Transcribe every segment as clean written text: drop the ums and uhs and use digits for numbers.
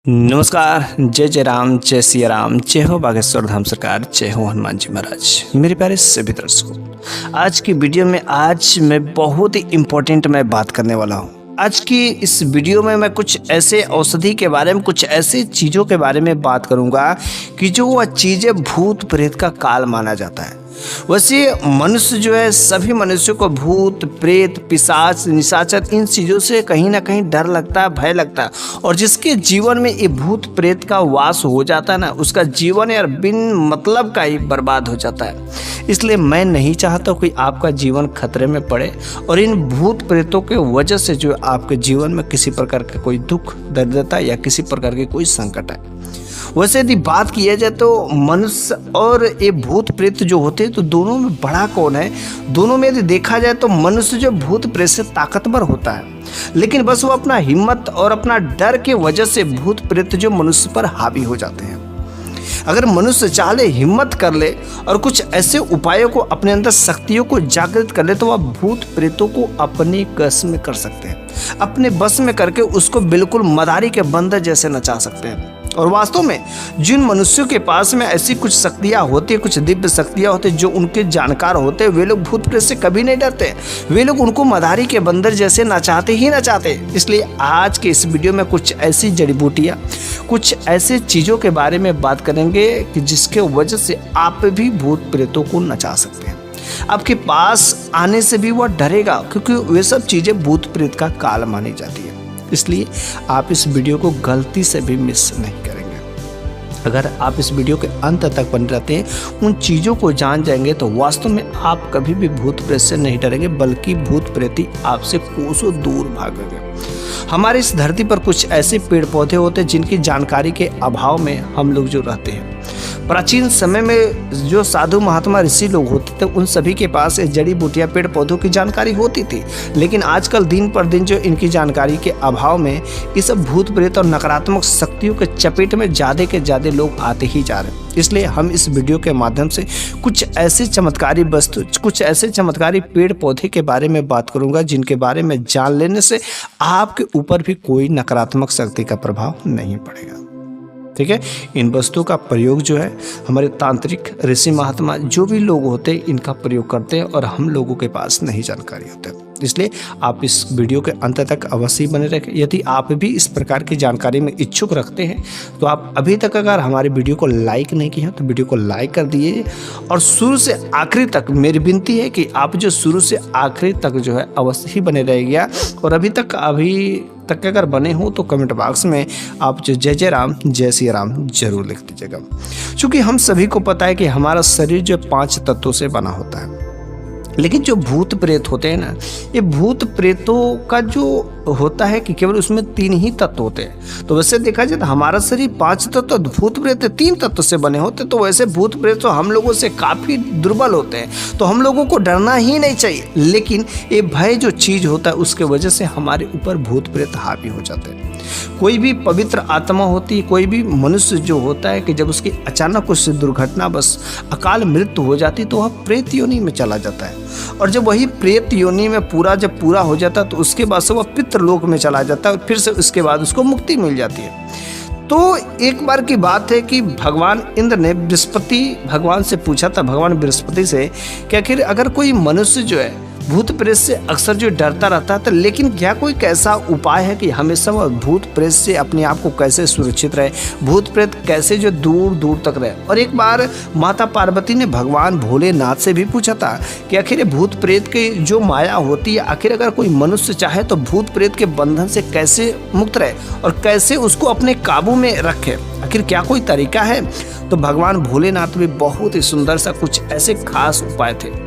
नमस्कार। जय जय राम, जय सिया राम, जय हो बागेश्वर धाम सरकार, जय हो हनुमान जी महाराज। मेरे प्यारे सभी दर्शकों, आज की वीडियो में आज मैं बहुत ही इम्पोर्टेंट बात करने वाला हूँ। आज की इस वीडियो में मैं कुछ ऐसे औषधि के बारे में, कुछ ऐसे चीज़ों के बारे में बात करूँगा कि जो वह चीज़ें भूत प्रेत का काल माना जाता है। वैसे मनुष्य जो है, सभी मनुष्यों को भूत प्रेत पिशाच निशाचर इन चीज़ों से कहीं ना कहीं डर लगता है, भय लगता है। और जिसके जीवन में ये भूत प्रेत का वास हो जाता है ना, उसका जीवन यार बिन मतलब का ही बर्बाद हो जाता है। इसलिए मैं नहीं चाहता कि आपका जीवन खतरे में पड़े और इन भूत प्रेतों के वजह से जो आपके जीवन में किसी प्रकार का कोई दुख दरिद्रता या किसी प्रकार की कोई संकट है। वैसे यदि बात किया जाए तो मनुष्य और ये भूत प्रेत जो होते हैं, तो दोनों में बड़ा कौन है? दोनों में यदि देखा जाए तो मनुष्य जो भूत प्रेत से ताकतवर होता है, लेकिन बस वो अपना हिम्मत और अपना डर के वजह से भूत प्रेत जो मनुष्य पर हावी हो जाते हैं। अगर मनुष्य चाहे हिम्मत कर ले और कुछ ऐसे उपायों को अपने अंदर शक्तियों को जागृत कर ले, तो वह भूत प्रेतों को अपने बस में कर सकते हैं। अपने बस में करके उसको बिल्कुल मदारी के बंदर जैसे नचा सकते हैं। और वास्तव में जिन मनुष्यों के पास में ऐसी कुछ शक्तियाँ होती है, कुछ दिव्य शक्तियाँ होती है, जो उनके जानकार होते हैं, वे लोग भूत प्रेत से कभी नहीं डरते। वे लोग उनको मदारी के बंदर जैसे नचाते ही नचाते। इसलिए आज के इस वीडियो में कुछ ऐसी जड़ी बूटियाँ, कुछ ऐसे चीज़ों के बारे में बात करेंगे कि जिसके वजह से आप भी भूत प्रेतों को नचा सकते हैं। आपके पास आने से भी वह डरेगा, क्योंकि वे सब चीज़ें भूत प्रेत का काल मानी जाती है। इसलिए आप इस वीडियो को गलती से भी मिस नहीं करेंगे। अगर आप इस वीडियो के अंत तक बने रहते हैं, उन चीज़ों को जान जाएंगे, तो वास्तव में आप कभी भी भूत प्रेत से नहीं डरेंगे, बल्कि भूत प्रेत ही आपसे कोसों दूर भागेंगे। हमारे इस धरती पर कुछ ऐसे पेड़ पौधे होते हैं जिनकी जानकारी के अभाव में हम लोग जो रहते हैं। प्राचीन समय में जो साधु महात्मा ऋषि लोग होते थे, उन सभी के पास जड़ी बूटियाँ पेड़ पौधों की जानकारी होती थी। लेकिन आजकल दिन पर दिन जो इनकी जानकारी के अभाव में ये सब भूत प्रेत और नकारात्मक शक्तियों के चपेट में ज़्यादा के ज़्यादा लोग आते ही जा रहे हैं। इसलिए हम इस वीडियो के माध्यम से कुछ ऐसे चमत्कारी वस्तु, कुछ ऐसे चमत्कारी पेड़ पौधे के बारे में बात करूंगा, जिनके बारे में जान लेने से आपके ऊपर भी कोई नकारात्मक शक्ति का प्रभाव नहीं पड़ेगा। ठीक है, इन वस्तुओं का प्रयोग जो है हमारे तांत्रिक ऋषि महात्मा जो भी लोग होते हैं, इनका प्रयोग करते हैं और हम लोगों के पास नहीं जानकारी होता है। इसलिए आप इस वीडियो के अंत तक अवश्य बने रखें। यदि आप भी इस प्रकार की जानकारी में इच्छुक रखते हैं, तो आप अभी तक अगर हमारे वीडियो को लाइक नहीं किया तो वीडियो को लाइक कर दिए। और शुरू से आखिरी तक मेरी विनती है कि आप जो शुरू से आखिरी तक जो है अवश्य ही बने रहिएगा। और अभी तक अगर बने हो तो कमेंट बॉक्स में आप जो जय जय राम, जय सिया राम जरूर लिख दीजिएगा। क्योंकि हम सभी को पता है कि हमारा शरीर जो 5 तत्वों से बना होता है, लेकिन जो भूत प्रेत होते हैं ना, ये भूत प्रेतों का जो होता है कि केवल उसमें 3 ही तत्व होते हैं। तो वैसे देखा जाए तो हमारा शरीर 5 तत्व, भूत प्रेत 3 तत्व से बने होते। तो वैसे भूत प्रेत तो हम लोगों से काफ़ी दुर्बल होते हैं, तो हम लोगों को डरना ही नहीं चाहिए। लेकिन ये भय जो चीज़ होता है, उसके वजह से हमारे ऊपर भूत प्रेत हावी हो जाते हैं। कोई भी पवित्र आत्मा होती है, कोई भी मनुष्य जो होता है कि जब उसकी अचानक उससे दुर्घटना बस अकाल मृत्यु हो जाती, तो वह प्रेत योनि में चला जाता है। और जब वही प्रेत योनि में जब पूरा हो जाता है, तो उसके बाद से वह पितृलोक में चला जाता है और फिर से उसके बाद उसको मुक्ति मिल जाती है। तो एक बार की बात है कि भगवान इंद्र ने बृहस्पति भगवान से पूछा था, भगवान बृहस्पति से, कि आखिर अगर कोई मनुष्य जो है भूत प्रेत से अक्सर जो डरता रहता है, तो लेकिन क्या कोई कैसा उपाय है कि हमेशा वह भूत प्रेत से अपने आप को कैसे सुरक्षित रहे, भूत प्रेत कैसे जो दूर दूर तक रहे। और एक बार माता पार्वती ने भगवान भोलेनाथ से भी पूछा था कि आखिर भूत प्रेत की जो माया होती है, आखिर अगर कोई मनुष्य चाहे तो भूत प्रेत के बंधन से कैसे मुक्त रहे और कैसे उसको अपने काबू में रखे, आखिर क्या कोई तरीका है? तो भगवान भोलेनाथ भी बहुत ही सुंदर सा कुछ ऐसे खास उपाय थे।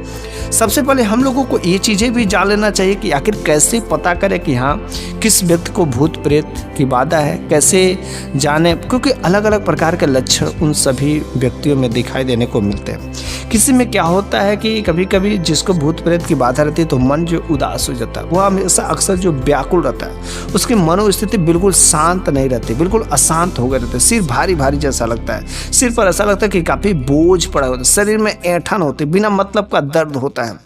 सबसे पहले हम लोगों को ये चीज़ें भी जान लेना चाहिए कि आखिर कैसे पता करें कि हाँ किस व्यक्ति को भूत प्रेत की बाधा है, कैसे जाने, क्योंकि अलग अलग प्रकार के लक्षण उन सभी व्यक्तियों में दिखाई देने को मिलते हैं। किसी में क्या होता है कि कभी कभी जिसको भूत प्रेत की बाधा रहती है, तो मन जो उदास हो जाता है, वह हमेशा अक्सर जो व्याकुल रहता है, उसकी मनोस्थिति बिल्कुल शांत नहीं रहती, बिल्कुल अशांत हो गए रहते, सिर भारी भारी जैसा लगता है, सिर पर ऐसा लगता है कि काफ़ी बोझ पड़ा होता है, शरीर में ऐंठन होती, बिना मतलब का दर्द होता है।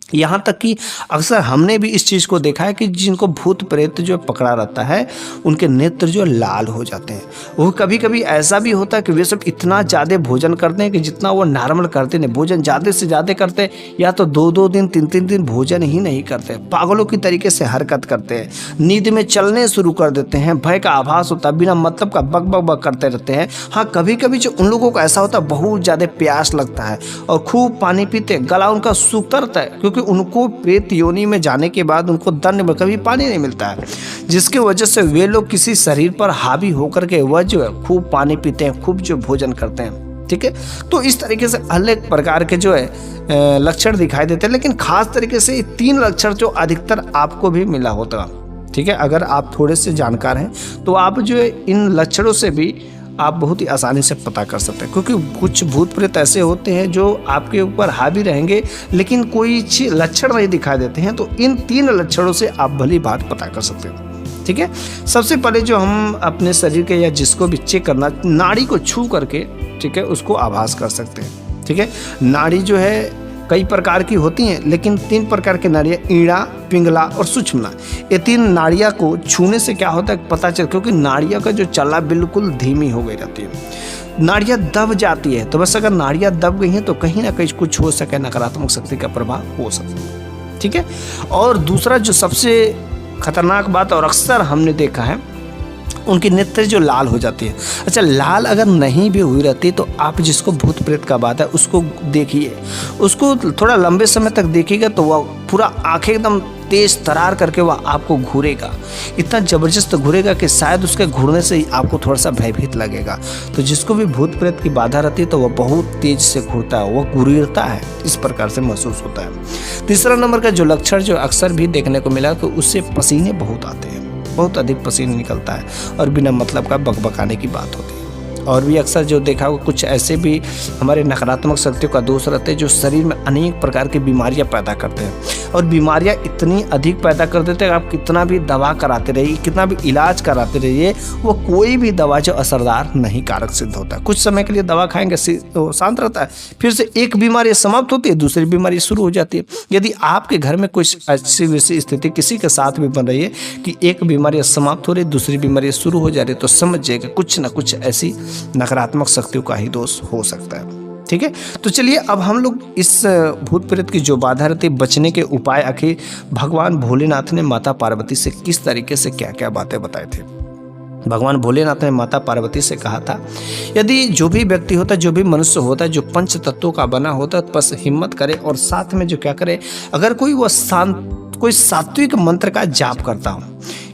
यहाँ तक कि अक्सर हमने भी इस चीज़ को देखा है कि जिनको भूत प्रेत जो पकड़ा रहता है उनके नेत्र जो लाल हो जाते हैं। वो कभी कभी ऐसा भी होता है कि वे सब इतना ज़्यादा भोजन करते हैं कि जितना वो नॉर्मल करते नहीं, भोजन ज़्यादा से ज़्यादा करते हैं, या तो 2-2 दिन 3-3 दिन भोजन ही नहीं करते, पागलों की तरीके से हरकत करते हैं, नींद में चलने शुरू कर देते हैं, भय का आभास होता है, बिना मतलब का बक बक बक करते रहते हैं। हाँ, कभी कभी जो उन लोगों को ऐसा होता है बहुत ज़्यादा प्यास लगता है और खूब पानी पीते, गला उनका सूखता रहता है, क्योंकि उनको प्रेत योनि में जाने के बाद उनको दंड में कभी पानी नहीं मिलता है, जिसकी वजह से वे लोग किसी शरीर पर हावी होकर के वह जो है खूब पानी पीते हैं, खूब जो भोजन करते हैं। ठीक है, तो इस तरीके से अलग प्रकार के जो है लक्षण दिखाई देते हैं, लेकिन खास तरीके से 3 लक्षण जो अधिकतर आपको भी मिला होता। ठीक है, अगर आप थोड़े से जानकार हैं तो आप जो है इन लक्षणों से भी आप बहुत ही आसानी से पता कर सकते हैं, क्योंकि कुछ भूत प्रेत ऐसे होते हैं जो आपके ऊपर हावी रहेंगे लेकिन कोई लक्षण नहीं दिखाई देते हैं। तो इन 3 लक्षणों से आप भली बात पता कर सकते हैं। ठीक है, सबसे पहले जो हम अपने शरीर के या जिसको भी चेक करना, नाड़ी को छू करके, ठीक है, उसको आभास कर सकते हैं। ठीक है, नाड़ी जो है कई प्रकार की होती हैं, लेकिन 3 प्रकार की नाड़ियाँ, ईड़ा, पिंगला और सुषुम्ना, ये 3 नाड़ियाँ को छूने से क्या होता है पता चल, क्योंकि नाड़ियाँ का जो चला बिल्कुल धीमी हो गई रहती है, नाड़ियाँ दब जाती है। तो बस अगर नाड़ियाँ दब गई हैं तो कहीं ना कहीं कुछ हो सके, नकारात्मक शक्ति का प्रभाव हो सकता है। ठीक है, और दूसरा जो सबसे खतरनाक बात और अक्सर हमने देखा है, उनकी नेत्र जो लाल हो जाती है। अच्छा, लाल अगर नहीं भी हुई रहती तो आप जिसको भूत प्रेत का बात है उसको देखिए, उसको थोड़ा लंबे समय तक देखिएगा तो वह पूरा आंखें एकदम तेज तरार करके वह आपको घूरेगा, इतना ज़बरदस्त घूरेगा कि शायद उसके घूरने से ही आपको थोड़ा सा भयभीत लगेगा। तो जिसको भी भूत प्रेत की बाधा रहती है तो वह बहुत तेज से घूरता है, वह घूरता है, इस प्रकार से महसूस होता है। तीसरा नंबर का जो लक्षण जो अक्सर भी देखने को मिला कि उससे पसीने बहुत आते हैं, बहुत अधिक पसीना निकलता है और बिना मतलब का बकबकाने की बात होती है। और भी अक्सर जो देखा हो, कुछ ऐसे भी हमारे नकारात्मक शक्तियों का दोष रहते हैं जो शरीर में अनेक प्रकार की बीमारियां पैदा करते हैं, और बीमारियां इतनी अधिक पैदा कर देते हैं आप कितना भी दवा कराते रहिए, कितना भी इलाज कराते रहिए, वो कोई भी दवा जो असरदार नहीं कारक सिद्ध होता। कुछ समय के लिए दवा खाएंगे तो शांत रहता है, फिर से एक बीमारी समाप्त होती है, दूसरी बीमारी शुरू हो जाती है। यदि आपके घर में कोई ऐसी वैसी स्थिति किसी के साथ भी बन रही है कि एक बीमारी समाप्त हो रही है, दूसरी बीमारी शुरू हो जा रही है, तो समझिए कि कुछ ना कुछ ऐसी नकारात्मक शक्तियों का ही दोष हो सकता है। ठीक है, तो चलिए अब हम लोग इस भूत प्रेत की जो बाधा रहती है, बचने के उपाय आखिर भगवान भोलेनाथ ने माता पार्वती से किस तरीके से क्या क्या बातें बताए थे। भगवान भोलेनाथ ने माता पार्वती से कहा था, यदि जो भी व्यक्ति होता है, जो भी मनुष्य होता है, जो पंच तत्वों का बना होता है, बस हिम्मत करे और साथ में जो क्या करे, अगर कोई सात्विक मंत्र का जाप करता हो,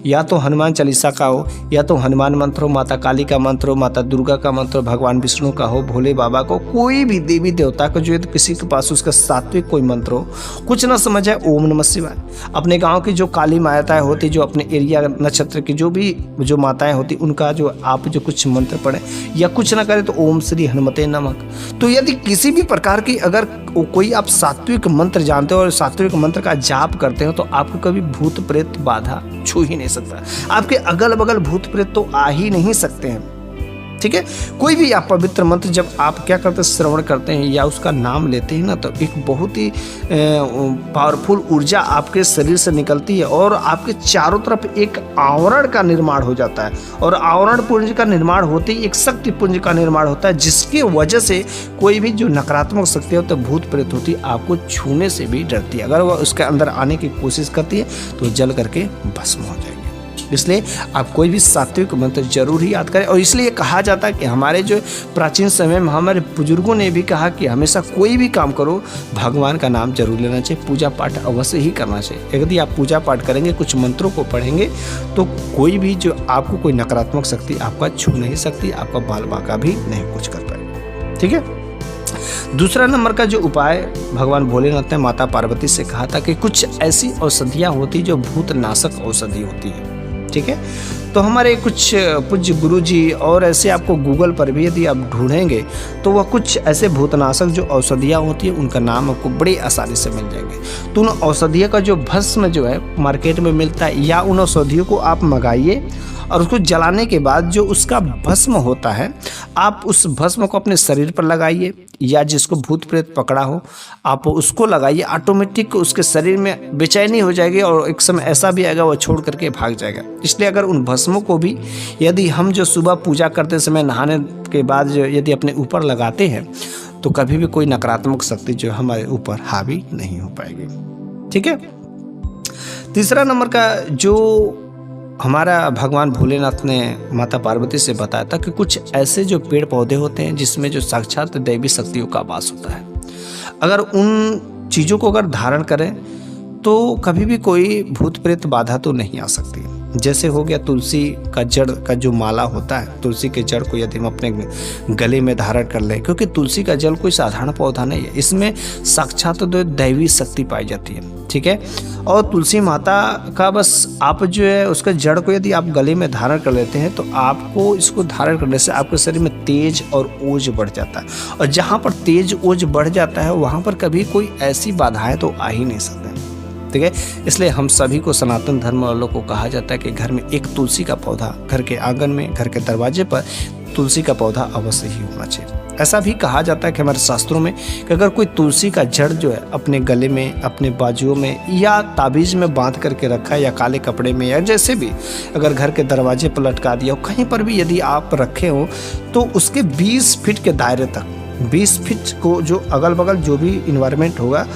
या तो हनुमान चालीसा का हो, या तो हनुमान मंत्र हो, माता काली का मंत्र हो, माता दुर्गा का मंत्र हो, भगवान विष्णु का हो, भोले बाबा को, कोई भी देवी देवता को जो है तो किसी के पास उसका सात्विक कोई मंत्र हो, कुछ ना समझ आए ओम नमः शिवाय। अपने गांव की जो काली माताएं होती, जो अपने एरिया नक्षत्र की जो भी जो माताएं होती, उनका जो आप जो कुछ मंत्र पढ़े या कुछ ना करे तो ओम श्री हनुमते नमः। तो यदि किसी भी प्रकार की अगर कोई आप सात्विक मंत्र जानते हो और सात्विक मंत्र का जाप करते हो तो आपको कभी भूत प्रेत बाधा छू ही नहीं सकता। आपके अगल बगल भूत प्रेत तो आ ही नहीं सकते हैं। ठीक है, कोई भी आप पवित्र मंत्र जब आप क्या करते हैं, श्रवण करते हैं या उसका नाम लेते हैं ना, तो एक बहुत ही पावरफुल ऊर्जा आपके शरीर से निकलती है और आपके चारों तरफ एक आवरण का निर्माण हो जाता है, और आवरण पुंज का निर्माण होते ही एक शक्ति पुंज का निर्माण होता है, जिसकी वजह से कोई भी जो नकारात्मक शक्ति होती है, भूत प्रेत होती है, आपको छूने से भी डरती है। अगर वह उसके अंदर आने की कोशिश करती है तो जल करके भस्म हो जाएगी। इसलिए आप कोई भी सात्विक मंत्र जरूर ही याद करें। और इसलिए कहा जाता है कि हमारे जो प्राचीन समय में हमारे बुजुर्गों ने भी कहा कि हमेशा कोई भी काम करो भगवान का नाम जरूर लेना चाहिए, पूजा पाठ अवश्य ही करना चाहिए। यदि आप पूजा पाठ करेंगे, कुछ मंत्रों को पढ़ेंगे, तो कोई भी जो आपको कोई नकारात्मक शक्ति आपका छू नहीं सकती, आपका बाल बाका भी नहीं कुछ कर पाएगी। ठीक है, दूसरा नंबर का जो उपाय भगवान भोलेनाथ ने माता पार्वती से कहा था कि कुछ ऐसी औषधियाँ होती जो भूतनाशक औषधि होती है। ठीक है, तो हमारे कुछ पूज्य गुरु जी और ऐसे आपको गूगल पर भी यदि आप ढूंढेंगे तो वह कुछ ऐसे भूतनाशक जो औषधियाँ होती है उनका नाम आपको बड़ी आसानी से मिल जाएंगे। तो उन औषधियों का जो भस्म जो है मार्केट में मिलता है, या उन औषधियों को आप मंगाइए और उसको जलाने के बाद जो उसका भस्म होता है, आप उस भस्म को अपने शरीर पर लगाइए या जिसको भूत प्रेत पकड़ा हो आप उसको लगाइए। ऑटोमेटिक उसके शरीर में बेचैनी हो जाएगी और एक समय ऐसा भी आएगा वो छोड़ करके भाग जाएगा। इसलिए अगर उन भस्मों को भी यदि हम जो सुबह पूजा करते समय नहाने के बाद जो यदि अपने ऊपर लगाते हैं तो कभी भी कोई नकारात्मक शक्ति जो हमारे ऊपर हावी नहीं हो पाएगी। ठीक है। तीसरा नंबर का जो हमारा भगवान भोलेनाथ ने माता पार्वती से बताया था कि कुछ ऐसे जो पेड़ पौधे होते हैं जिसमें जो साक्षात दैवी शक्तियों का वास होता है, अगर उन चीज़ों को अगर धारण करें तो कभी भी कोई भूत प्रेत बाधा तो नहीं आ सकती। जैसे हो गया तुलसी का जड़ का जो माला होता है, तुलसी के जड़ को यदि हम अपने गले में धारण कर लें, क्योंकि तुलसी का जल कोई साधारण पौधा नहीं है, इसमें साक्षात दैवी शक्ति पाई जाती है। ठीक है। और तुलसी माता का बस आप जो है उसका जड़ को यदि आप गले में धारण कर लेते हैं तो आपको इसको धारण करने से आपके शरीर में तेज और ओज बढ़ जाता है, और जहाँ पर तेज ओज बढ़ जाता है वहाँ पर कभी कोई ऐसी बाधाएं तो आ ही नहीं सकते। ठीक है। इसलिए हम सभी को सनातन धर्म वालों को कहा जाता है कि घर में एक तुलसी का पौधा, घर के आंगन में, घर के दरवाजे पर तुलसी का पौधा अवश्य ही होना चाहिए। ऐसा भी कहा जाता है कि हमारे शास्त्रों में कि अगर कोई तुलसी का जड़ जो है अपने गले में, अपने बाजुओं में या ताबीज़ में बांध करके रखा है या काले कपड़े में या जैसे भी अगर घर के दरवाजे पर लटका दिया हो, कहीं पर भी यदि आप रखे हो तो उसके 20 फीट के दायरे तक, 20 फीट को जो अगल बगल जो भी इन्वायरमेंट होगा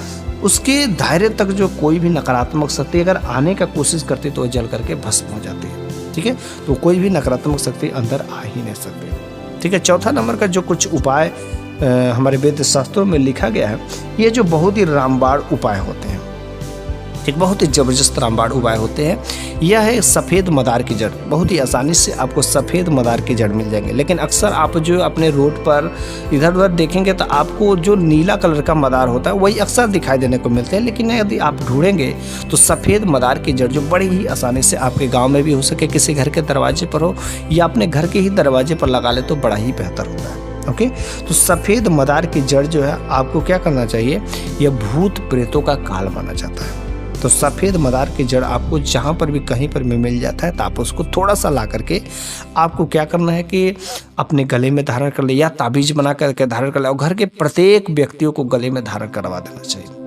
उसके दायरे तक जो कोई भी नकारात्मक शक्ति अगर आने का कोशिश करती तो जल करके भस्म हो जाती है। ठीक है। तो कोई भी नकारात्मक शक्ति अंदर आ ही नहीं सकती। ठीक है। चौथा नंबर का जो कुछ उपाय हमारे वेद शास्त्रों में लिखा गया है, ये जो बहुत ही रामबाण उपाय होते हैं, एक बहुत ही ज़बरदस्त रामबाण उपाय होते हैं। यह है सफ़ेद मदार की जड़। बहुत ही आसानी से आपको सफ़ेद मदार की जड़ मिल जाएंगे, लेकिन अक्सर आप जो अपने रोड पर इधर उधर देखेंगे तो आपको जो नीला कलर का मदार होता है वही अक्सर दिखाई देने को मिलते हैं, लेकिन यदि आप ढूंढेंगे तो सफ़ेद मदार की जड़ जो बड़ी ही आसानी से आपके गाँव में भी हो सके, किसी घर के दरवाजे पर हो या अपने घर के ही दरवाजे पर लगा ले तो बड़ा ही बेहतर होता है। ओके। तो सफ़ेद मदार की जड़ जो है आपको क्या करना चाहिए, यह भूत प्रेतों का काल माना जाता है। तो सफ़ेद मदार की जड़ आपको जहाँ पर भी कहीं पर भी मिल जाता है तो आप उसको थोड़ा सा ला करके आपको क्या करना है कि अपने गले में धारण कर ले या ताबीज़ बना करके धारण कर ले, और घर के प्रत्येक व्यक्तियों को गले में धारण करवा देना चाहिए।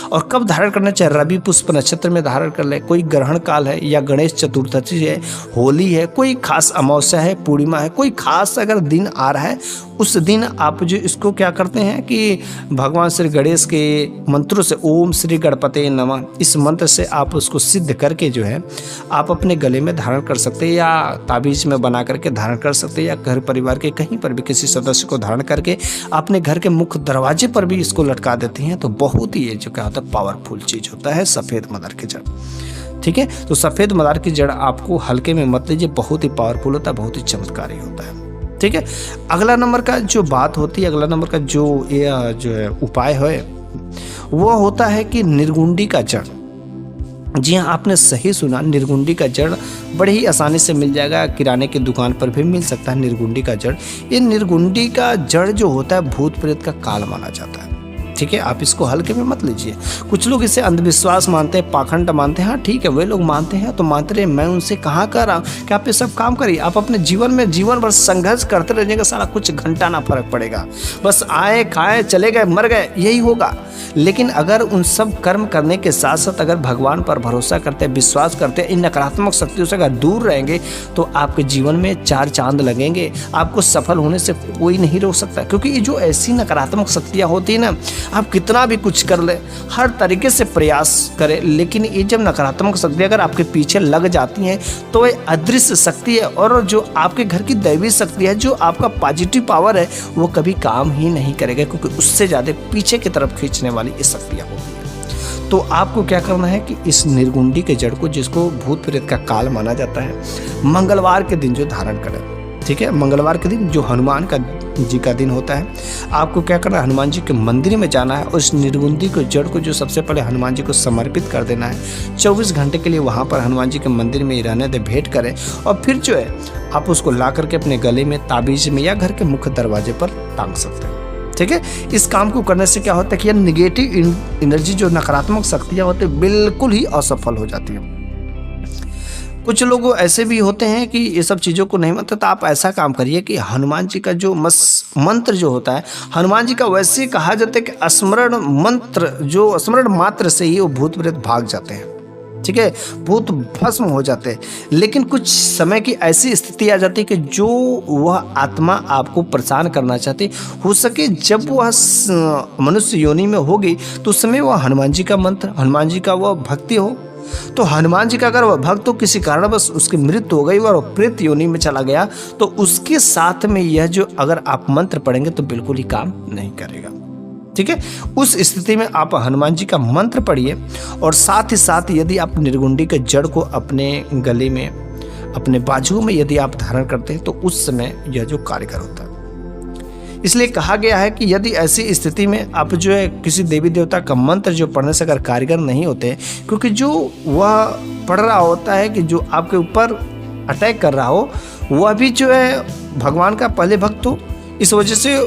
और कब धारण करना चाहिए, रवि पुष्प नक्षत्र में धारण कर ले, कोई ग्रहण काल है या गणेश चतुर्थी है, होली है, कोई खास अमावस्या है, पूर्णिमा है, कोई खास अगर दिन आ रहा है उस दिन आप जो इसको क्या करते हैं कि भगवान श्री गणेश के मंत्रों से ओम श्री गणपते नमः इस मंत्र से आप उसको सिद्ध करके जो है आप अपने गले में धारण कर सकते हैं या ताबीज़ में बना करके धारण कर सकते हैं, या घर परिवार के कहीं पर भी किसी सदस्य को धारण करके अपने घर के मुख्य दरवाजे पर भी इसको लटका देते हैं। तो बहुत ही ये जो क्या होता है पावरफुल चीज़ होता है सफ़ेद मदार की जड़। ठीक है। तो सफ़ेद मदार की जड़ आपको हल्के में मत लीजिए, बहुत ही पावरफुल होता है, बहुत ही चमत्कारी होता है। ठीक है। अगला नंबर का जो बात होती है, अगला नंबर का जो है उपाय है वो होता है कि निर्गुंडी का जड़। जी हाँ, आपने सही सुना, निर्गुंडी का जड़ बड़े ही आसानी से मिल जाएगा, किराने की दुकान पर भी मिल सकता है निर्गुंडी का जड़। ये निर्गुंडी का जड़ जो होता है भूत प्रेत का काल माना जाता है। ठीक है। आप इसको हल्के में मत लीजिए। कुछ लोग इसे अंधविश्वास मानते हैं, पाखंड मानते हैं। हाँ ठीक है, वे लोग मानते हैं तो मानते रहे, मैं उनसे कहाँ कर रहा हूँ कि आप ये सब काम करिए। आप अपने जीवन में जीवन भर संघर्ष करते रहिएगा, सारा कुछ घंटा ना फर्क पड़ेगा, बस आए खाए चले गए मर गए यही होगा। लेकिन अगर उन सब कर्म करने के साथ साथ अगर भगवान पर भरोसा करते हैं, विश्वास करते हैं, इन नकारात्मक शक्तियों से अगर दूर रहेंगे तो आपके जीवन में 4 चांद लगेंगे। आपको सफल होने से कोई नहीं रोक सकता, क्योंकि ये जो ऐसी नकारात्मक शक्तियाँ होती है ना, आप कितना भी कुछ कर ले, हर तरीके से प्रयास करें, लेकिन ये जब नकारात्मक शक्तियाँ अगर आपके पीछे लग जाती हैं तो ये अदृश्य शक्ति है, और जो आपके घर की दैवी शक्ति है, जो आपका पॉजिटिव पावर है, वो कभी काम ही नहीं करेगा, क्योंकि उससे ज़्यादा पीछे की तरफ खींचने वाली ये शक्तियाँ होती हैं। तो आपको क्या करना है कि इस निर्गुंडी के जड़ को, जिसको भूत प्रेत का काल माना जाता है, मंगलवार के दिन जो धारण करें। ठीक है। मंगलवार के दिन जो हनुमान का जी का दिन होता है, आपको क्या करना है, हनुमान जी के मंदिर में जाना है और उस निर्गुंडी के जड़ को जो सबसे पहले हनुमान जी को समर्पित कर देना है। 24 घंटे के लिए वहाँ पर हनुमान जी के मंदिर में ही रहने दे, भेंट करें, और फिर जो है आप उसको ला करके अपने गले में, ताबीज़ में या घर के मुख्य दरवाजे पर टांग सकते हैं। ठीक है। इस काम को करने से क्या होता है कि यह निगेटिव एनर्जी, जो नकारात्मक शक्तियाँ होती है, बिल्कुल ही असफल हो जाती है। कुछ लोग ऐसे भी होते हैं कि ये सब चीज़ों को नहीं मानते, तो आप ऐसा काम करिए कि हनुमान जी का जो मंत्र जो होता है, हनुमान जी का वैसे कहा जाता है कि स्मरण मंत्र, जो स्मरण मात्र से ही वो भूत प्रेत भाग जाते हैं, ठीक है, भूत भस्म हो जाते हैं। लेकिन कुछ समय की ऐसी स्थिति आ जाती है कि जो वह आत्मा आपको परेशान करना चाहती, हो सके जब वह मनुष्य योनि में होगी तो उस समय वह हनुमान जी का मंत्र, हनुमान जी का वह भक्ति हो, तो हनुमान जी का अगर वह भक्त तो किसी कारणवश उसकी मृत्यु हो गई और प्रेत योनि में चला गया, तो उसके साथ में यह जो अगर आप मंत्र पढ़ेंगे तो बिल्कुल ही काम नहीं करेगा, ठीक है। उस स्थिति में आप हनुमान जी का मंत्र पढ़िए और साथ ही साथ यदि आप निर्गुंडी के जड़ को अपने गले में, अपने बाजुओं में यदि आप धारण करते हैं तो उस समय यह जो कार्यकर होता है। इसलिए कहा गया है कि यदि ऐसी स्थिति में आप जो है किसी देवी देवता का मंत्र जो पढ़ने से अगर कारीगर नहीं होते, क्योंकि जो वह पढ़ रहा होता है कि जो आपके ऊपर अटैक कर रहा हो वह भी जो है भगवान का पहले भक्त हो, इस वजह से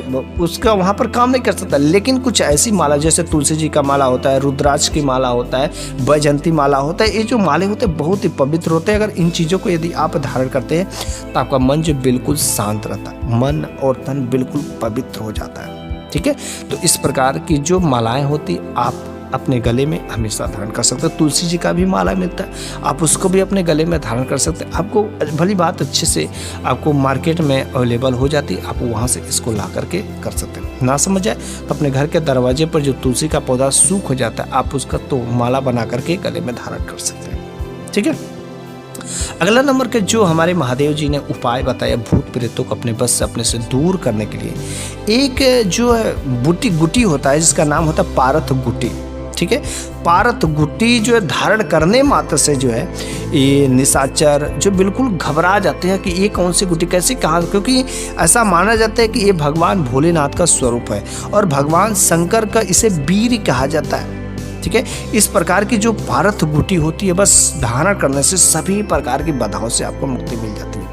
उसका वहाँ पर काम नहीं कर सकता। लेकिन कुछ ऐसी माला जैसे तुलसी जी का माला होता है, रुद्राक्ष की माला होता है, वैजयंती माला होता है, ये जो माले होते हैं बहुत ही पवित्र होते हैं। अगर इन चीज़ों को यदि आप धारण करते हैं तो आपका मन जो बिल्कुल शांत रहता है, मन और तन बिल्कुल पवित्र हो जाता है, ठीक है। तो इस प्रकार की जो मालाएँ होती आप अपने गले में हमेशा धारण कर सकते हो। तुलसी जी का भी माला मिलता है, आप उसको भी अपने गले में धारण कर सकते हैं। आपको भली बात अच्छे से आपको मार्केट में अवेलेबल हो जाती है, आप वहाँ से इसको ला करके कर सकते हैं। ना समझ आए तो अपने घर के दरवाजे पर जो तुलसी का पौधा सूख हो जाता है, आप उसका तो माला बना करके गले में धारण कर सकते हैं, ठीक है। अगला नंबर के जो हमारे महादेव जी ने उपाय बताया भूत प्रेतों को अपने बस से अपने से दूर करने के लिए, एक जो है गुटी होता है जिसका नाम होता है पारथ गुटी, ठीक है। पारथ गुटी जो है धारण करने मात्र से जो है ये निशाचर जो बिल्कुल घबरा जाते हैं कि ये कौन सी गुटी कैसे कहाँ, क्योंकि ऐसा माना जाता है कि ये भगवान भोलेनाथ का स्वरूप है और भगवान शंकर का इसे वीर कहा जाता है, ठीक है। इस प्रकार की जो पारथ गुटी होती है बस धारण करने से सभी प्रकार की बाधाओं से आपको मुक्ति मिल जाती है।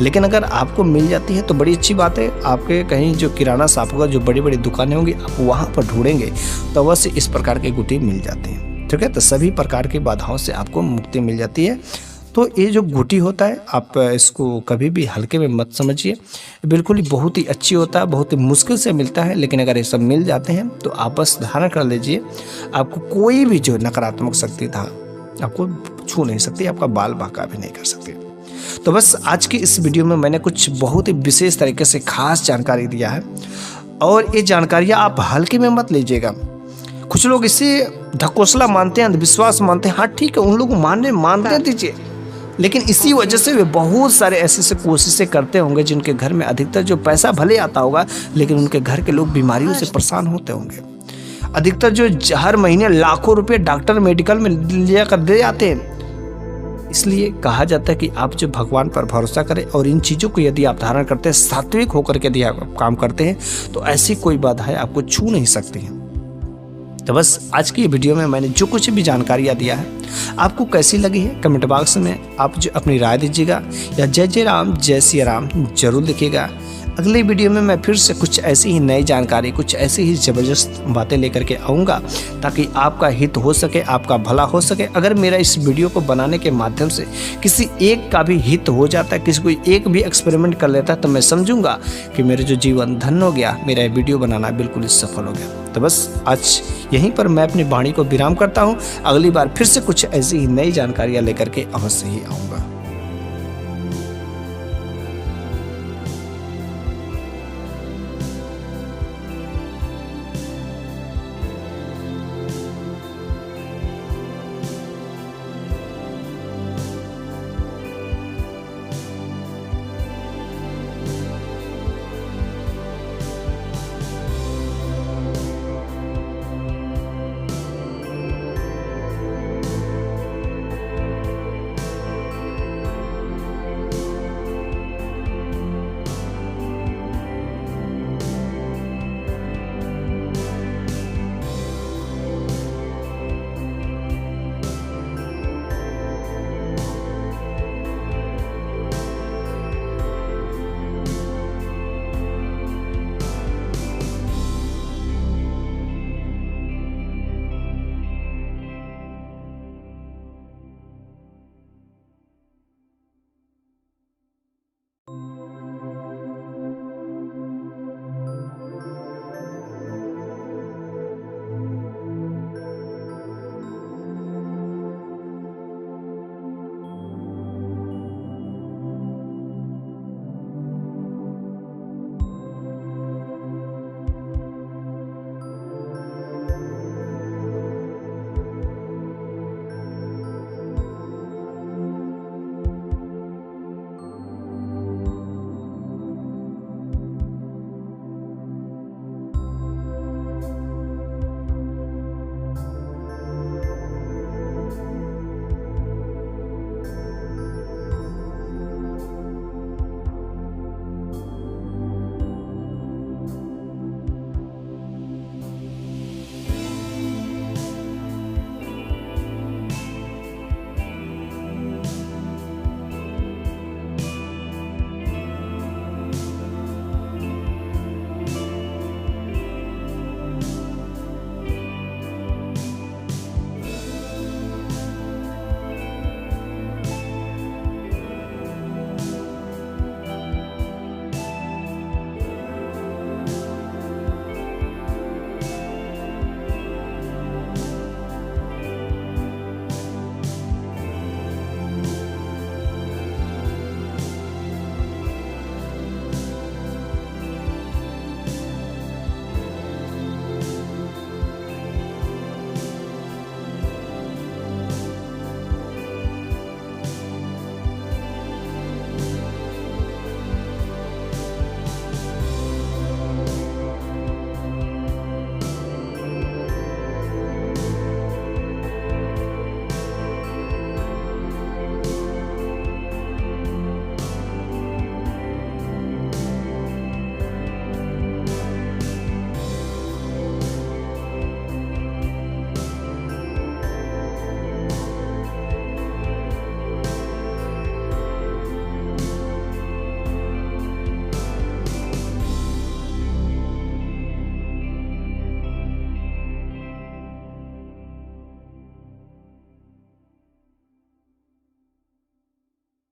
लेकिन अगर आपको मिल जाती है तो बड़ी अच्छी बात है, आपके कहीं जो किराना शॉप होगा, जो बड़ी बड़ी दुकानें होंगी, आप वहाँ पर ढूंढेंगे तो अवश्य इस प्रकार की गुटी मिल जाती है, ठीक है। तो सभी प्रकार की बाधाओं से आपको मुक्ति मिल जाती है। तो ये जो गुटी होता है आप इसको कभी भी हल्के में मत समझिए, बिल्कुल ही बहुत ही अच्छी होता है, बहुत ही मुश्किल से मिलता है, लेकिन अगर ये सब मिल जाते हैं तो आप बस धारण कर लीजिए। आपको कोई भी जो नकारात्मक शक्ति था आपको छू नहीं सकती, आपका बाल बांका भी नहीं कर सकती। तो बस आज की इस वीडियो में मैंने कुछ बहुत ही विशेष तरीके से खास जानकारी दिया है और ये जानकारियाँ आप हल्के में मत लीजिएगा। कुछ लोग इसे ढकोसला मानते हैं, अंधविश्वास मानते हैं, हाँ ठीक है, उन लोग मानते दीजिए, लेकिन इसी वजह से वे बहुत सारे ऐसे कोशिशें करते होंगे जिनके घर में अधिकतर जो पैसा भले आता होगा लेकिन उनके घर के लोग बीमारियों से परेशान होते होंगे। अधिकतर जो हर महीने लाखों रुपए डॉक्टर मेडिकल में ले कर दे जाते हैं। इसलिए कहा जाता है कि आप जो भगवान पर भरोसा करें और इन चीज़ों को यदि आप धारण करते हैं, सात्विक होकर के यदि आप काम करते हैं तो ऐसी कोई बाधाएं आपको छू नहीं सकती हैं। तो बस आज की वीडियो में मैंने जो कुछ भी जानकारियाँ दिया है आपको कैसी लगी है कमेंट बॉक्स में आप जो अपनी राय दीजिएगा या जय जय राम जय सिया राम जरूर लिखिएगा। अगली वीडियो में मैं फिर से कुछ ऐसी ही नई जानकारी, कुछ ऐसी ही ज़बरदस्त बातें लेकर के आऊँगा ताकि आपका हित हो सके, आपका भला हो सके। अगर मेरा इस वीडियो को बनाने के माध्यम से किसी एक का भी हित हो जाता है, किसी कोई एक भी एक्सपेरिमेंट कर लेता है तो मैं समझूंगा कि मेरा जो जीवन धन्य हो गया, मेरा ये वीडियो बनाना बिल्कुल ही सफल हो गया। तो बस आज यहीं पर मैं अपनी वाणी को विराम करता हूँ। अगली बार फिर से कुछ ऐसी ही नई जानकारियाँ लेकर के अवश्य ही आऊँगा।